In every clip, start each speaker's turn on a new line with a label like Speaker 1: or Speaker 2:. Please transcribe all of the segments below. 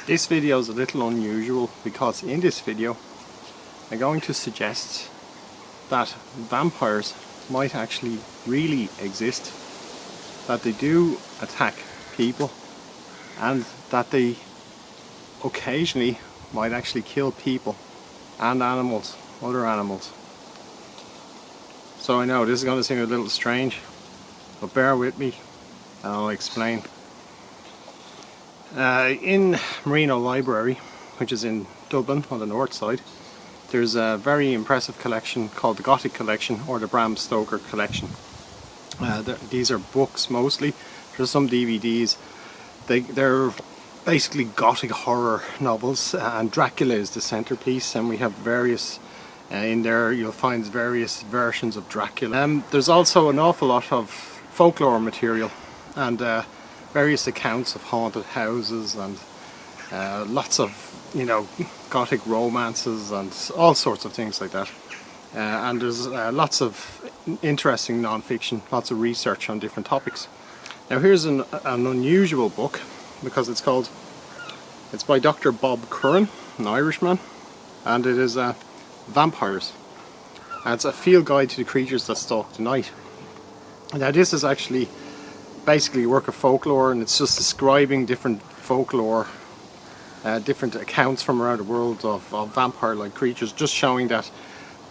Speaker 1: This video is a little unusual because in this video I'm going to suggest that vampires might actually really exist, that they do attack people, and that they occasionally might actually kill people and animals, other animals. So I know this is going to seem a little strange, but bear with me and I'll explain. In Marino Library, which is in Dublin on the north side, there's a very impressive collection called the Gothic Collection, or the Bram Stoker Collection. These are books mostly. There's some DVDs. They're basically Gothic horror novels, and Dracula is the centerpiece, and we have various in there. You'll find various versions of Dracula. There's also an awful lot of folklore material and various accounts of haunted houses and lots of, Gothic romances and all sorts of things like that. And there's lots of interesting non-fiction, lots of research on different topics. Now here's an unusual book, because it's by Dr. Bob Curran, an Irishman, and it is Vampires. And it's a field guide to the creatures that stalk the night. Now this is actually basically a work of folklore, and it's just describing different folklore, different accounts from around the world of vampire-like creatures, just showing that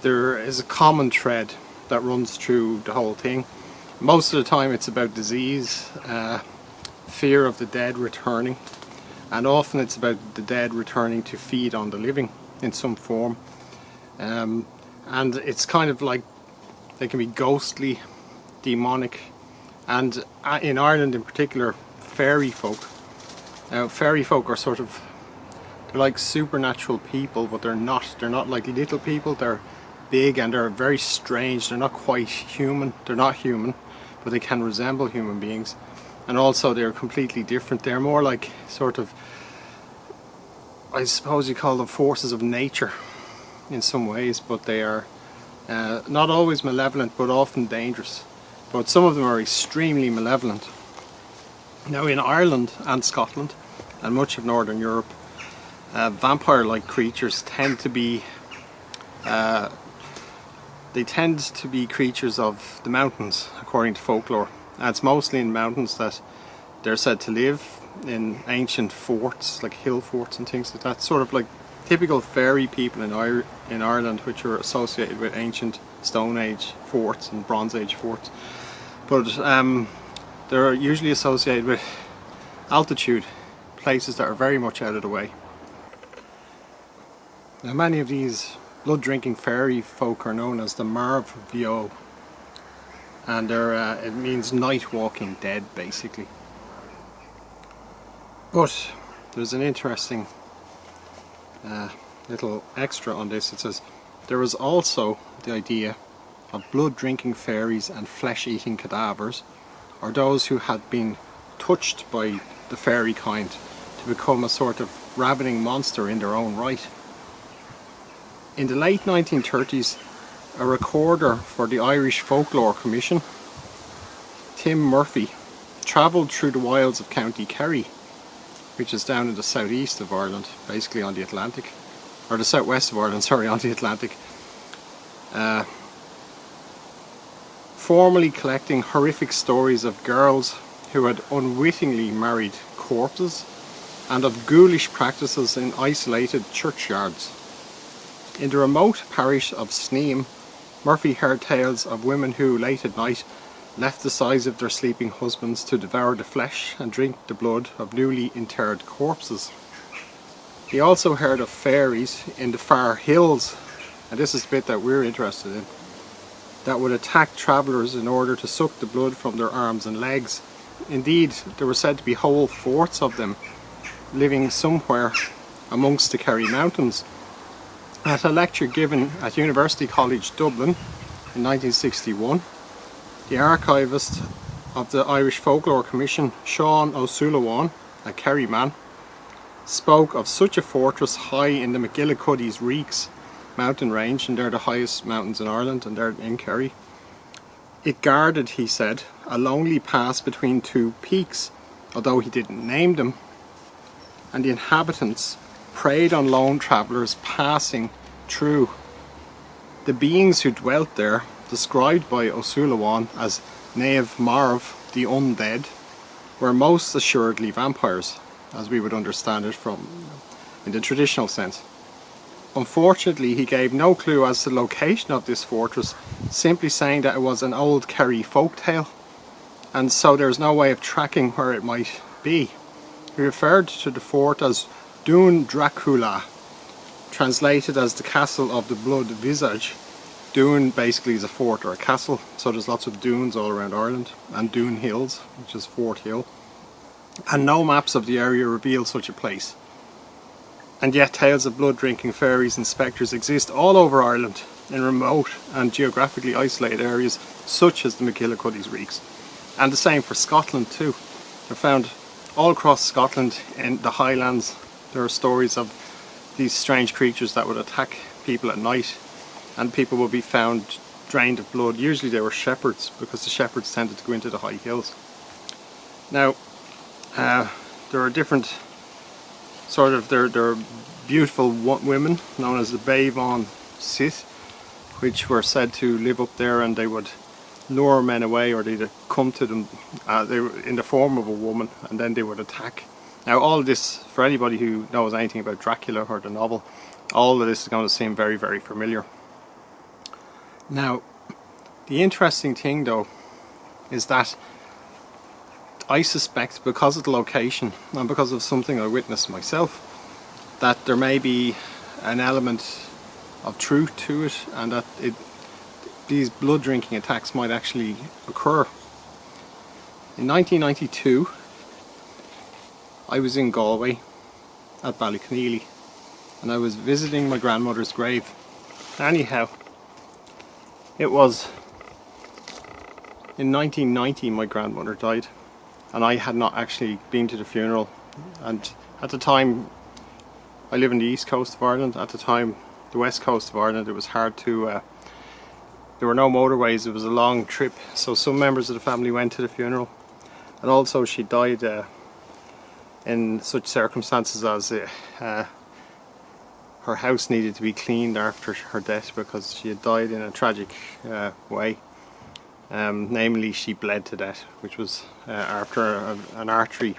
Speaker 1: there is a common thread that runs through the whole thing. Most of the time it's about disease, fear of the dead returning, and often it's about the dead returning to feed on the living in some form. And it's kind of like they can be ghostly, demonic, and in Ireland in particular, fairy folk. Now fairy folk are they're like supernatural people, but they're not like little people. They're big and they're very strange. They're not quite human. They're not human, but they can resemble human beings. And also they're completely different. They're more like I suppose you call them forces of nature in some ways, but they are not always malevolent, but often dangerous. But some of them are extremely malevolent. Now in Ireland and Scotland and much of Northern Europe, vampire-like creatures tend to be creatures of the mountains, according to folklore. And it's mostly in mountains that they're said to live, in ancient forts, like hill forts and things like that. Sort of like typical fairy people in Ireland, which are associated with ancient Stone Age forts and Bronze Age forts. But they're usually associated with altitude, places that are very much out of the way. Now many of these blood-drinking fairy folk are known as the Marv Vio, and it means night-walking dead, basically. But there's an interesting little extra on this. It says there was also the idea of blood-drinking fairies and flesh-eating cadavers, or those who had been touched by the fairy kind to become a sort of ravening monster in their own right. In the late 1930s, a recorder for the Irish Folklore Commission, Tim Murphy, travelled through the wilds of County Kerry, which is down in the southeast of Ireland, basically on the Atlantic, or the southwest of Ireland, sorry, on the Atlantic, formally collecting horrific stories of girls who had unwittingly married corpses, and of ghoulish practices in isolated churchyards. In the remote parish of Sneem, Murphy heard tales of women who, late at night, left the sides of their sleeping husbands to devour the flesh and drink the blood of newly interred corpses. He also heard of fairies in the far hills, and this is the bit that we're interested in, that would attack travellers in order to suck the blood from their arms and legs. Indeed, there were said to be whole forts of them living somewhere amongst the Kerry Mountains. At a lecture given at University College Dublin in 1961, the archivist of the Irish Folklore Commission, Sean O'Sullivan, a Kerry man, spoke of such a fortress high in the McGillicuddy's Reeks mountain range, and they're the highest mountains in Ireland, and they're in Kerry. It guarded, he said, a lonely pass between two peaks, although he didn't name them. and the inhabitants preyed on lone travellers passing through. The beings who dwelt there, described by Osulawan as Naev Marv, the undead, were most assuredly vampires, as we would understand it from in the traditional sense. Unfortunately, he gave no clue as to the location of this fortress, simply saying that it was an old Kerry folktale, and so there's no way of tracking where it might be. He referred to the fort as Dún Dracula, translated as the castle of the blood visage. Dún basically is a fort or a castle, so there's lots of dunes all around Ireland, and Dún Hills, which is Fort Hill, and no maps of the area reveal such a place. And yet tales of blood drinking fairies and spectres exist all over Ireland in remote and geographically isolated areas such as the McGillicuddy's Reeks. And the same for Scotland too. They're found all across Scotland in the Highlands. There are stories of these strange creatures that would attack people at night, and people would be found drained of blood. Usually they were shepherds, because the shepherds tended to go into the high hills. Now there are different there are beautiful women known as the Bevan Sith, which were said to live up there, and they would lure men away, or they'd come to them they were in the form of a woman, and then they would attack. Now all of this, for anybody who knows anything about Dracula or the novel, all of this is going to seem very, very familiar. Now the interesting thing though is that I suspect, because of the location and because of something I witnessed myself, that there may be an element of truth to it, and that these blood drinking attacks might actually occur. In 1992 I was in Galway at Ballyconneely, and I was visiting my grandmother's grave. Anyhow, it was in 1990 my grandmother died, and I had not actually been to the funeral. And at the time, I live in the east coast of Ireland. At the time, the west coast of Ireland, it was hard to there were no motorways. It was a long trip, so some members of the family went to the funeral. And also she died in such circumstances as her house needed to be cleaned after her death, because she had died in a tragic way. Namely, she bled to death, which was after an artery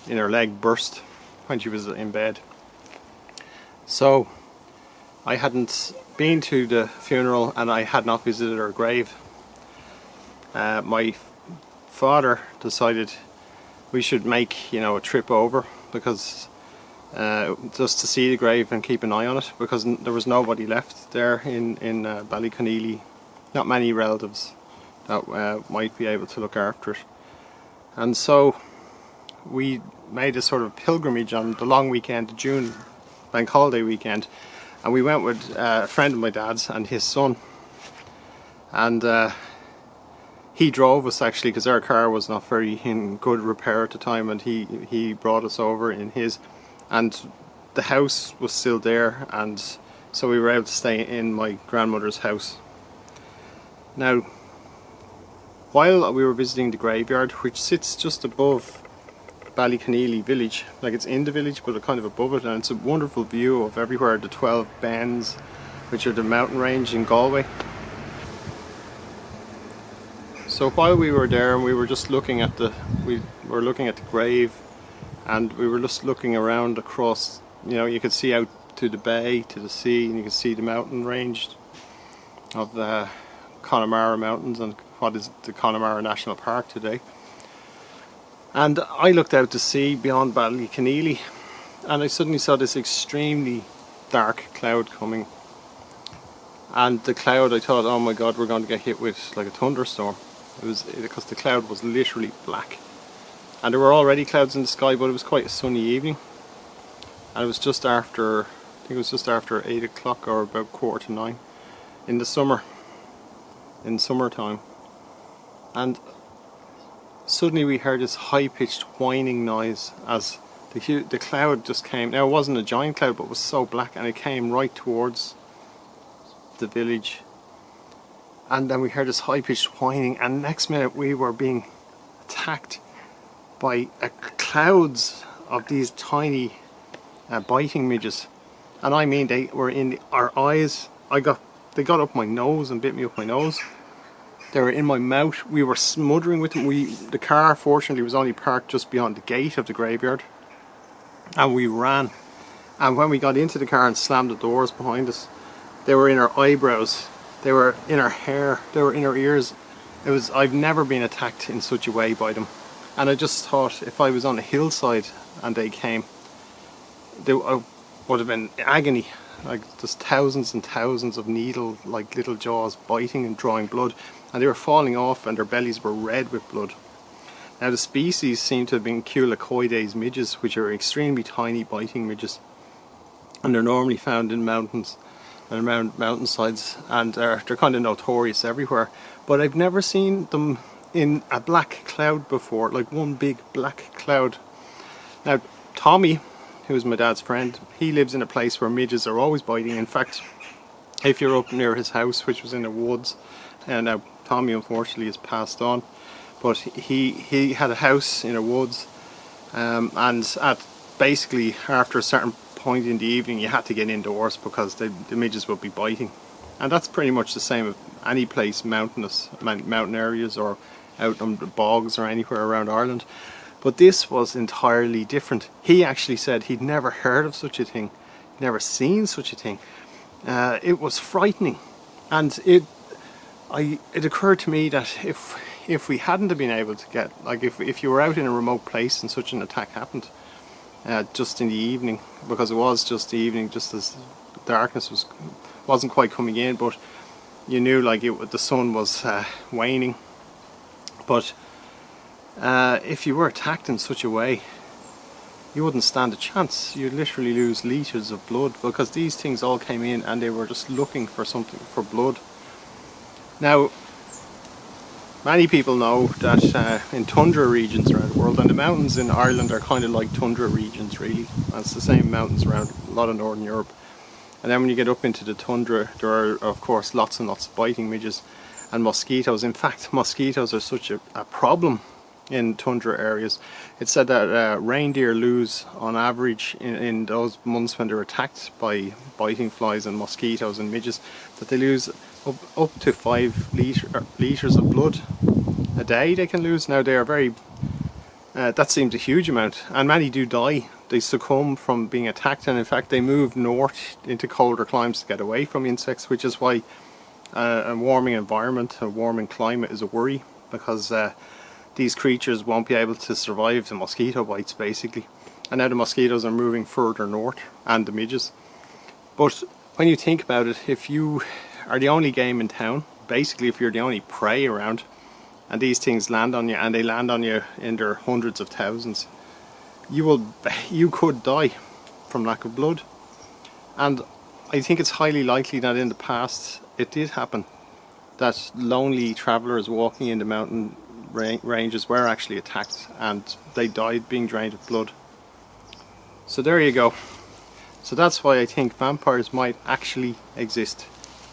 Speaker 1: in her leg burst when she was in bed. So I hadn't been to the funeral, and I had not visited her grave. My father decided we should make, a trip over, because just to see the grave and keep an eye on it, because there was nobody left there in Ballyconneely, not many relatives that might be able to look after it. And so we made a sort of pilgrimage on the long weekend, June bank holiday weekend, and we went with a friend of my dad's and his son, and he drove us actually, because our car was not very in good repair at the time, and he brought us over in his, and the house was still there, and so we were able to stay in my grandmother's house. Now, while we were visiting the graveyard, which sits just above Ballyconneely village, like it's in the village but kind of above it, and it's a wonderful view of everywhere, the 12 Bens, which are the mountain range in Galway. So while we were there, and we were just looking at the grave, and we were just looking around across, you could see out to the bay, to the sea, and you could see the mountain range of the Connemara Mountains, and what is the Connemara National Park today. And I looked out to sea beyond Ballyconneely, and I suddenly saw this extremely dark cloud coming. And the cloud, I thought, oh my god, we're going to get hit with like a thunderstorm. It was because the cloud was literally black. And there were already clouds in the sky, but it was quite a sunny evening. And it was just after, I think it was just after 8 o'clock or about 8:45 in the summer, in summertime. And suddenly we heard this high-pitched whining noise as the cloud just came. Now it wasn't a giant cloud, but it was so black, and it came right towards the village. And then we heard this high-pitched whining, and next minute we were being attacked by clouds of these tiny biting midges, and I mean they were in our eyes. They got up my nose and bit me up my nose. They were in my mouth. We were smothering with them. The car fortunately was only parked just beyond the gate of the graveyard, and we ran. And when we got into the car and slammed the doors behind us, they were in our eyebrows, they were in our hair, they were in our ears. I've never been attacked in such a way by them. And I just thought, if I was on a hillside and they came, I would have been agony. Like, there's thousands and thousands of needle, like little jaws biting and drawing blood, and they were falling off and their bellies were red with blood. Now the species seem to have been Culicoides midges, which are extremely tiny biting midges, and they're normally found in mountains and around mountainsides, and they're kind of notorious everywhere. But I've never seen them in a black cloud before, like one big black cloud. Now Tommy, who is my dad's friend, he lives in a place where midges are always biting. In fact, if you're up near his house, which was in the woods, and now Tommy unfortunately has passed on, but he had a house in the woods, and basically after a certain point in the evening you had to get indoors because the midges would be biting. And that's pretty much the same of any place, mountain areas or out on the bogs or anywhere around Ireland. But this was entirely different. He actually said he'd never heard of such a thing, never seen such a thing. It was frightening, and it occurred to me that if we hadn't have been able to get, like if you were out in a remote place and such an attack happened, just in the evening, because it was just the evening, just as darkness wasn't quite coming in, but you knew like the sun was waning. But if you were attacked in such a way, you wouldn't stand a chance. You'd literally lose litres of blood, because these things all came in and they were just looking for something, for blood. Now, many people know that in tundra regions around the world, and the mountains in Ireland are kind of like tundra regions really, and it's the same mountains around a lot of Northern Europe. And then when you get up into the tundra, there are of course lots and lots of biting midges and mosquitoes. In fact, mosquitoes are such a problem in tundra areas. It's said that reindeer lose on average in those months when they're attacked by biting flies and mosquitoes and midges, that they lose up to 5 litres of blood a day they can lose. Now they are very, that seems a huge amount, and many do die. They succumb from being attacked, and in fact they move north into colder climes to get away from insects, which is why a warming environment, a warming climate is a worry, because these creatures won't be able to survive the mosquito bites basically. And now the mosquitoes are moving further north, and the midges. But when you think about it, if you are the only game in town, basically if you're the only prey around, and these things land on you, and they land on you in their hundreds of thousands, you could die from lack of blood. And I think it's highly likely that in the past it did happen, that lonely travellers walking in the mountain ranges were actually attacked and they died being drained of blood. So there you go. So that's why I think vampires might actually exist.